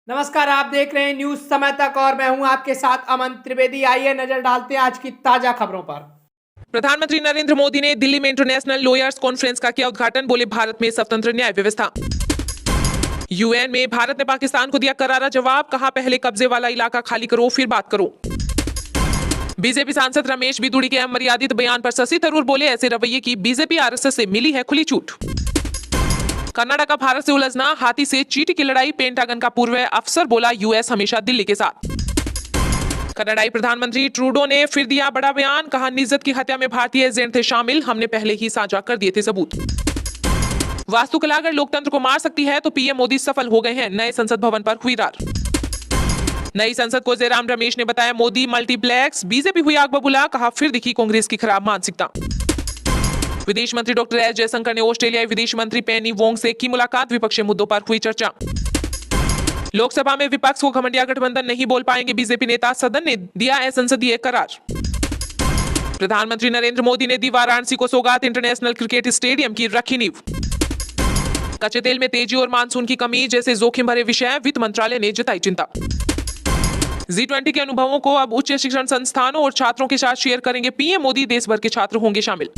नमस्कार, आप देख रहे हैं न्यूज समय तक और मैं हूं आपके साथ अमन त्रिवेदी। आइए नजर डालते हैं आज की ताजा खबरों पर। प्रधानमंत्री नरेंद्र मोदी ने दिल्ली में इंटरनेशनल लॉयर्स कॉन्फ्रेंस का किया उद्घाटन। बोले, भारत में स्वतंत्र न्याय व्यवस्था। यूएन में भारत ने पाकिस्तान को दिया करारा जवाब। कहा, पहले कब्जे वाला इलाका खाली करो फिर बात करो। बीजेपी सांसद रमेश बिदुड़ी के अमर्यादित बयान पर शशि थरूर बोले, ऐसे रवैये की बीजेपी आरएसएस से मिली है खुली छूट। कनाडा का भारत से उलझना, हाथी से चींटी की लड़ाई। पेंटागन का पूर्व अफसर बोला, यूएस हमेशा दिल्ली के साथ। कनाडाई प्रधानमंत्री ट्रूडो ने फिर दिया बड़ा बयान। कहा, निज्जत की हत्या में भारतीय एजेंट थे शामिल, हमने पहले ही साझा कर दिए थे सबूत। वास्तुकला अगर लोकतंत्र को मार सकती है तो पीएम मोदी सफल हो गए हैं, नए संसद भवन पर हुई रार। नई संसद को जयराम रमेश ने बताया मोदी मल्टीप्लेक्स। बीजेपी हुई आग बबूला। कहा, फिर दिखी कांग्रेस की खराब मानसिकता। विदेश मंत्री डॉक्टर एस जयशंकर ने ऑस्ट्रेलियाई विदेश मंत्री पेनी वोंग से की मुलाकात। विपक्षी मुद्दों पर हुई चर्चा। लोकसभा में विपक्ष को घमंडिया गठबंधन नहीं बोल पाएंगे बीजेपी नेता, सदन ने दिया असंसदीय करार। प्रधानमंत्री नरेंद्र मोदी ने दी वाराणसी को सौगात। इंटरनेशनल क्रिकेट स्टेडियम की रखी नींव। कच्चे तेल में तेजी और मानसून की कमी जैसे जोखिम भरे विषय, वित्त मंत्रालय ने जताई चिंता। G20 के अनुभवों को अब उच्च शिक्षण संस्थानों और छात्रों के साथ शेयर करेंगे पीएम मोदी। देश भर के छात्र होंगे शामिल।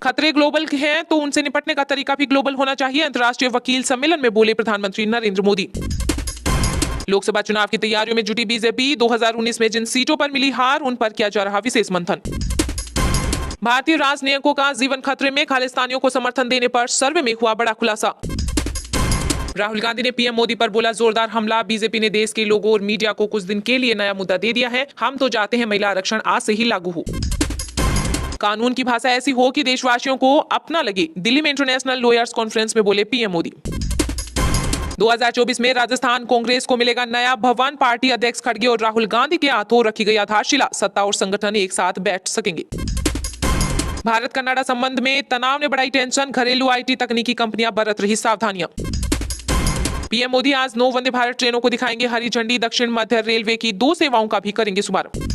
खतरे ग्लोबल हैं तो उनसे निपटने का तरीका भी ग्लोबल होना चाहिए, अंतर्राष्ट्रीय वकील सम्मेलन में बोले प्रधानमंत्री नरेंद्र मोदी। लोकसभा चुनाव की तैयारियों में जुटी बीजेपी। 2019 में जिन सीटों पर मिली हार, उन पर किया जा रहा विशेष मंथन। भारतीय राजनयिकों का जीवन खतरे में, खालिस्तानियों को समर्थन देने पर सर्वे में हुआ बड़ा खुलासा। राहुल गांधी ने पीएम मोदी पर बोला जोरदार हमला। बीजेपी ने देश के लोगों और मीडिया को कुछ दिन के लिए नया मुद्दा दे दिया है, हम तो चाहते हैं महिला आरक्षण आज से ही लागू हो, कानून की भाषा ऐसी हो कि देशवासियों को अपना लगे। दिल्ली में इंटरनेशनल लॉयर्स कॉन्फ्रेंस में बोले पीएम मोदी। 2024 में राजस्थान कांग्रेस को मिलेगा नया भवन। पार्टी अध्यक्ष खड़गे और राहुल गांधी के हाथों रखी गई आधारशिला। सत्ता और संगठन एक साथ बैठ सकेंगे। भारत कनाडा संबंध में तनाव ने बढ़ाई टेंशन। घरेलू आईटी तकनीकी कंपनियां बरत रही सावधानियां। पीएम मोदी आज 9 वंदे भारत ट्रेनों को दिखाएंगे हरी झंडी। दक्षिण मध्य रेलवे की 2 सेवाओं का भी करेंगे शुभारंभ।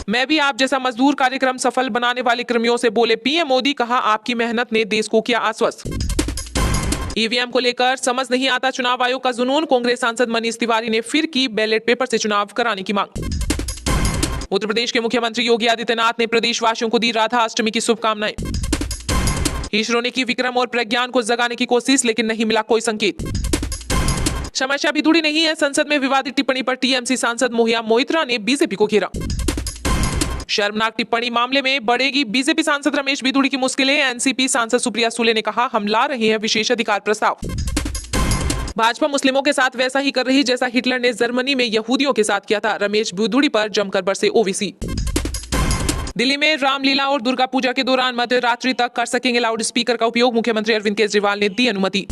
मैं भी आप जैसा मजदूर कार्यक्रम सफल बनाने वाले कर्मियों से बोले पीएम मोदी। कहा, आपकी मेहनत ने देश को किया आश्वस्त। ईवीएम को लेकर समझ नहीं आता चुनाव आयोग का जुनून। कांग्रेस सांसद मनीष तिवारी ने फिर की बैलेट पेपर से चुनाव कराने की मांग। उत्तर प्रदेश के मुख्यमंत्री योगी आदित्यनाथ ने प्रदेशवासियों को दी राधा अष्टमी की शुभकामनाएं। इसरो ने की विक्रम और प्रज्ञान को जगाने की कोशिश, लेकिन नहीं मिला कोई संकेत। समस्या बिदुड़ी नहीं है, संसद में विवादित टिप्पणी पर टीएमसी सांसद मोहिया मोइत्रा ने बीजेपी को घेरा। शर्मनाक टिप्पणी मामले में बढ़ेगी बीजेपी सांसद रमेश बिदुड़ी की मुश्किलें। एनसीपी सांसद सुप्रिया सुले ने कहा, हम ला रहे हैं विशेष अधिकार प्रस्ताव। भाजपा मुस्लिमों के साथ वैसा ही कर रही जैसा हिटलर ने जर्मनी में यहूदियों के साथ किया था। रमेश बिदुड़ी पर जमकर बरसे ओवीसी। दिल्ली में रामलीला और दुर्गा पूजा के दौरान मध्य रात्रि तक कर सकेंगे लाउड स्पीकर का उपयोग। मुख्यमंत्री अरविंद केजरीवाल ने दी अनुमति।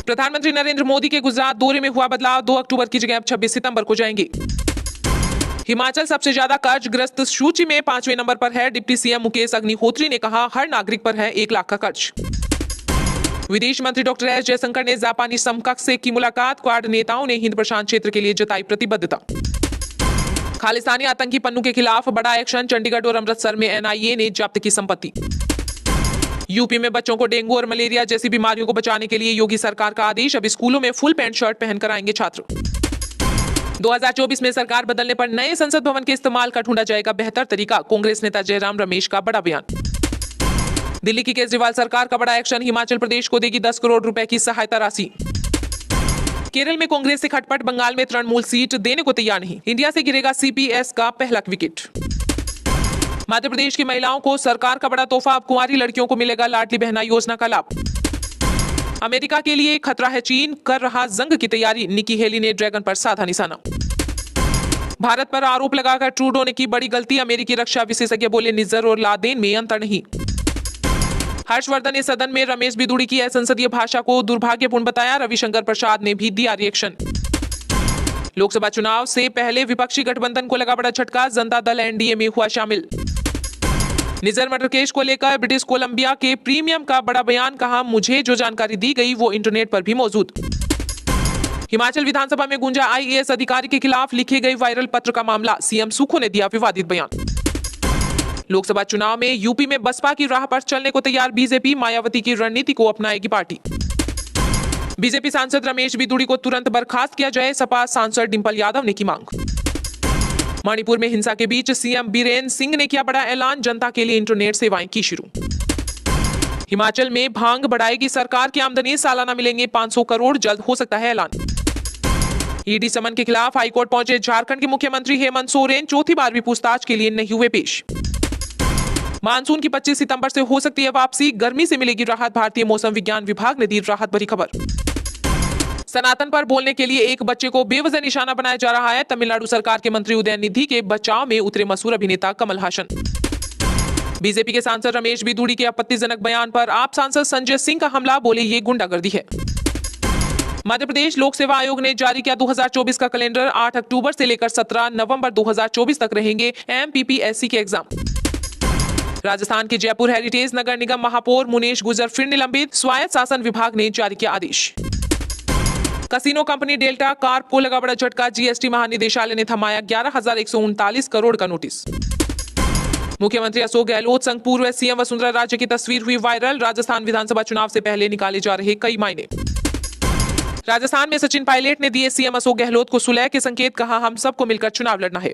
प्रधानमंत्री नरेंद्र मोदी के गुजरात दौरे में हुआ बदलाव। 2 अक्टूबर की जगह अब 26 सितंबर को जाएंगे। हिमाचल सबसे ज्यादा कर्जग्रस्त सूची में 5वें नंबर पर है। डिप्टी सीएम मुकेश अग्निहोत्री ने कहा, हर नागरिक पर है 1 लाख का कर्ज। विदेश मंत्री डॉक्टर एस जयशंकर ने जापानी समकक्ष से की मुलाकात। क्वाड नेताओं ने हिंद प्रशांत क्षेत्र के लिए जताई प्रतिबद्धता। खालिस्तानी आतंकी पन्नू के खिलाफ बड़ा एक्शन। चंडीगढ़ और अमृतसर में एनआईए ने जब्त की संपत्ति। यूपी में बच्चों को डेंगू और मलेरिया जैसी बीमारियों को बचाने के लिए योगी सरकार का आदेश। अब स्कूलों में फुल पैंट शर्ट पहनकर आएंगे छात्र। 2024 में सरकार बदलने पर नए संसद भवन के इस्तेमाल का ढूंढा जाएगा बेहतर तरीका। कांग्रेस नेता जयराम रमेश का बड़ा बयान। दिल्ली की केजरीवाल सरकार का बड़ा एक्शन। हिमाचल प्रदेश को देगी 10 करोड़ रुपए की सहायता राशि। केरल में कांग्रेस से खटपट। बंगाल में तृणमूल सीट देने को तैयार नहीं। इंडिया से गिरेगा सीपीएस का पहला विकेट। मध्य प्रदेश की महिलाओं को सरकार का बड़ा तोहफा। अब कुंवारी लड़कियों को मिलेगा लाडली बहना योजना का लाभ। अमेरिका के लिए खतरा है चीन, कर रहा जंग की तैयारी। निकी हेली ने ड्रैगन पर साधा निशाना। भारत पर आरोप लगाकर ट्रूडो ने की बड़ी गलती। अमेरिकी रक्षा विशेषज्ञ बोले, निज्जर और लादेन में अंतर नहीं। हर्षवर्धन ने सदन में रमेश बिदुड़ी की असंसदीय भाषा को दुर्भाग्यपूर्ण बताया। रविशंकर प्रसाद ने भी दिया रिएक्शन। लोकसभा चुनाव से पहले विपक्षी गठबंधन को लगा बड़ा झटका। जनता दल एनडीए में हुआ शामिल। निजर मर्डर केस को लेकर ब्रिटिश कोलंबिया के प्रीमियम का बड़ा बयान। कहा, मुझे जो जानकारी दी गई वो इंटरनेट पर भी मौजूद। हिमाचल विधानसभा में गूंजा आईएएस अधिकारी के खिलाफ लिखे गए वायरल पत्र का मामला। सीएम सुखो ने दिया विवादित बयान। लोकसभा चुनाव में यूपी में बसपा की राह पर चलने को तैयार बीजेपी। मायावती की रणनीति को अपनाएगी पार्टी। बीजेपी सांसद रमेश बिधूड़ी को तुरंत बर्खास्त किया जाए, सपा सांसद डिंपल यादव ने की मांग। मणिपुर में हिंसा के बीच सीएम बीरेन सिंह ने किया बड़ा ऐलान, जनता के लिए इंटरनेट सेवाएं की शुरू। हिमाचल में भांग बढ़ाएगी सरकार की आमदनी, सालाना मिलेंगे 500 करोड़, जल्द हो सकता है ऐलान। ईडी समन के खिलाफ हाईकोर्ट पहुंचे झारखंड के मुख्यमंत्री हेमंत सोरेन, चौथी बार भी पूछताछ के लिए नहीं हुए पेश। मानसून की 25 सितंबर से हो सकती है वापसी, गर्मी से मिलेगी राहत, भारतीय मौसम विज्ञान विभाग ने दी राहत भरी खबर। सनातन पर बोलने के लिए एक बच्चे को बेवजह निशाना बनाया जा रहा है, तमिलनाडु सरकार के मंत्री उदयनिधि के बचाव में उतरे मशहूर अभिनेता कमल हासन। बीजेपी के सांसद रमेश बिधूड़ी के आपत्तिजनक बयान पर आप सांसद संजय सिंह का हमला, बोले ये गुंडागर्दी है। मध्य प्रदेश लोक सेवा आयोग ने जारी किया 2024 का कैलेंडर, 8 अक्टूबर से लेकर 17 नवंबर 2024 तक रहेंगे MPPSC के एग्जाम। राजस्थान के जयपुर हेरिटेज नगर निगम महापौर मुनेश गुजर फिर निलंबित, स्वायत्त शासन विभाग ने जारी किया आदेश। कसिनो कंपनी डेल्टा कार्प को लगा बड़ा झटका, GST महानिदेशालय ने थमाया 11,139 करोड़ का नोटिस। मुख्यमंत्री अशोक गहलोत संग पूर्व सीएम वसुंधरा राजे की तस्वीर हुई वायरल, राजस्थान विधानसभा चुनाव से पहले निकाले जा रहे कई मायने। राजस्थान में सचिन पायलट ने दिए सीएम अशोक गहलोत को सुलह के संकेत, कहा हम सबको मिलकर चुनाव लड़ना है।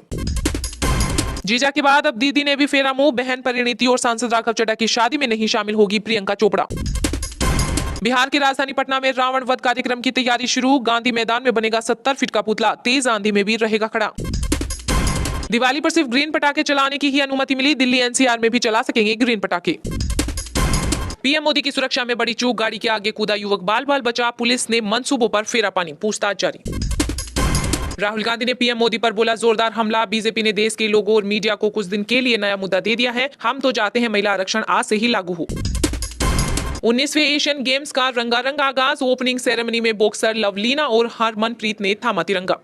जीजा के बाद अब दीदी ने भी फेरा मुंह, बहन परिणीति और सांसद राघव चड्ढा की शादी में नहीं शामिल होगी प्रियंका चोपड़ा। बिहार की राजधानी पटना में रावण वध कार्यक्रम की तैयारी शुरू, गांधी मैदान में बनेगा 70 फीट का पुतला, तेज आंधी में भी रहेगा खड़ा। दिवाली पर सिर्फ ग्रीन पटाखे चलाने की ही अनुमति मिली, दिल्ली NCR में भी चला सकेंगे ग्रीन पटाखे। पीएम मोदी की सुरक्षा में बड़ी चूक, गाड़ी के आगे कूदा युवक, बाल बाल बचा, पुलिस ने मंसूबों पर फेरा पानी, पूछताछ जारी। राहुल गांधी ने पीएम मोदी पर बोला जोरदार हमला, बीजेपी ने देश के लोगों और मीडिया को कुछ दिन के लिए नया मुद्दा दे दिया है, हम तो चाहते हैं महिला आरक्षण आज से ही लागू हो। 19वें एशियन गेम्स का रंगारंग आगाज, ओपनिंग सेरेमनी में बॉक्सर लवलीना और हरमनप्रीत ने थामा तिरंगा।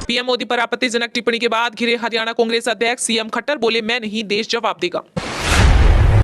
पीएम मोदी पर आपत्तिजनक टिप्पणी के बाद घिरे हरियाणा कांग्रेस अध्यक्ष, सीएम खट्टर बोले मैं नहीं, देश जवाब देगा।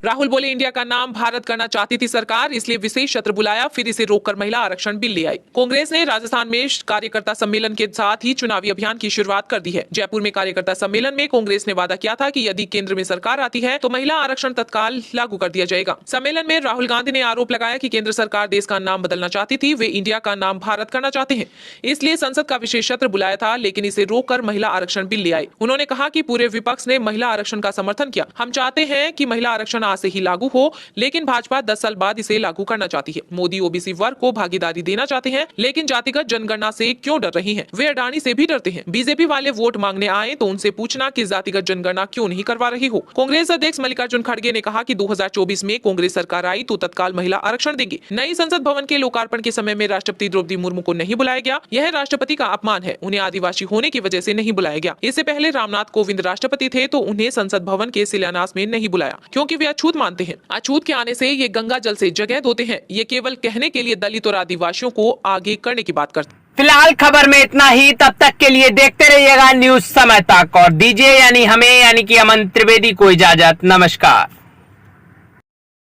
राहुल बोले इंडिया का नाम भारत करना चाहती थी सरकार, इसलिए विशेष सत्र बुलाया, फिर इसे रोककर महिला आरक्षण बिल ले आई। कांग्रेस ने राजस्थान में कार्यकर्ता सम्मेलन के साथ ही चुनावी अभियान की शुरुआत कर दी है। जयपुर में कार्यकर्ता सम्मेलन में कांग्रेस ने वादा किया था कि यदि केंद्र में सरकार आती है तो महिला आरक्षण तत्काल लागू कर दिया जाएगा। सम्मेलन में राहुल गांधी ने आरोप लगाया कि केंद्र सरकार देश का नाम बदलना चाहती थी, वे इंडिया का नाम भारत करना चाहते हैं, इसलिए संसद का विशेष सत्र बुलाया था, लेकिन इसे रोककर महिला आरक्षण बिल ले आए। उन्होंने कहा कि पूरे विपक्ष ने महिला आरक्षण का समर्थन किया, हम चाहते हैं कि महिला आरक्षण आज से ही लागू हो, लेकिन भाजपा 10 साल बाद इसे लागू करना चाहती है। मोदी ओबीसी वर्ग को भागीदारी देना चाहते हैं, लेकिन जातिगत जनगणना से क्यों डर रही हैं? वे अडानी से भी डरते हैं। बीजेपी वाले वोट मांगने आए तो उनसे पूछना कि जातिगत जनगणना क्यों नहीं करवा रही हो। कांग्रेस अध्यक्ष मल्लिकार्जुन खड़गे ने कहा कि 2024 में कांग्रेस सरकार आई तो तत्काल महिला आरक्षण देंगे। नई संसद भवन के लोकार्पण के समय में राष्ट्रपति द्रौपदी मुर्मू को नहीं बुलाया गया, यह राष्ट्रपति का अपमान है, उन्हें आदिवासी होने की वजह से नहीं बुलाया गया। इससे पहले रामनाथ कोविंद राष्ट्रपति थे तो उन्हें संसद भवन के शिलान्यास में नहीं बुलाया, क्योंकि वे अछूत मानते हैं। अछूत के आने से ये गंगा जल से जगह धोते हैं, ये केवल कहने के लिए दलित और आदिवासियों को आगे करने की बात करते हैं। फिलहाल खबर में इतना ही, तब तक के लिए देखते रहिएगा न्यूज समय तक और दीजिए यानी हमें यानी कि अमन त्रिवेदी को इजाजत। नमस्कार।